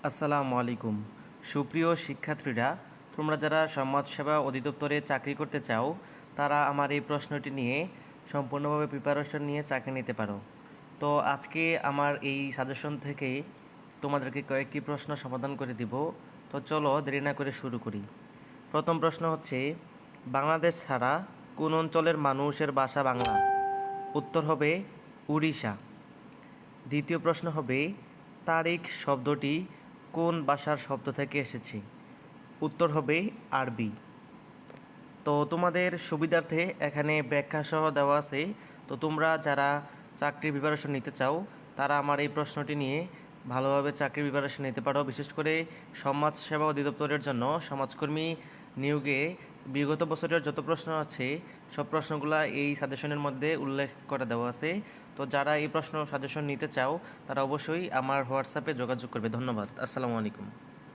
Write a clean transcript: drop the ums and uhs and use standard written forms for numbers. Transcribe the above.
আসসালামু আলাইকুম। সুপ্রিয় শিক্ষার্থীরা, তোমরা যারা সমাজসেবা অধিদপ্তরে চাকরি করতে চাও তারা আমার এই প্রশ্নটি নিয়ে সম্পূর্ণভাবে প্রিপারেশন নিয়ে চাকরি নিতে পারো। তো আজকে আমার এই সাজেশন থেকে তোমাদেরকে কয়েকটি প্রশ্ন সমাধান করে দিব। তো চলো দেরি না করে শুরু করি। প্রথম প্রশ্ন হচ্ছে, বাংলাদেশ ছাড়া কোন অঞ্চলের মানুষের ভাষা বাংলা? উত্তর হবে উড়িষ্যা। দ্বিতীয় প্রশ্ন হবে, তারিখ শব্দটি কোন ভাষার শব্দ থেকে এসেছে? উত্তর হবে আরবি। তো তোমাদের সুবিধার্থে এখানে ব্যাখ্যা সহ দেওয়া আছে। তো তোমরা যারা চাকরির প্রিপারেশন নিতে চাও তারা আমার এই প্রশ্নটি নিয়ে ভালোভাবে চাকরির প্রিপারেশন নিতে পারো। বিশেষ করে সমাজ সেবা অধিদপ্তরের জন্য সমাজকর্মী নিয়োগে বিগত বছরের যত প্রশ্ন আছে সব প্রশ্নগুলো এই সাজেশনের মধ্যে উল্লেখ করে দেওয়া আছে। তো যারা এই প্রশ্ন সাজেশন নিতে চাও তারা অবশ্যই আমার হোয়াটসঅ্যাপে যোগাযোগ করবে। ধন্যবাদ। আসসালামু আলাইকুম।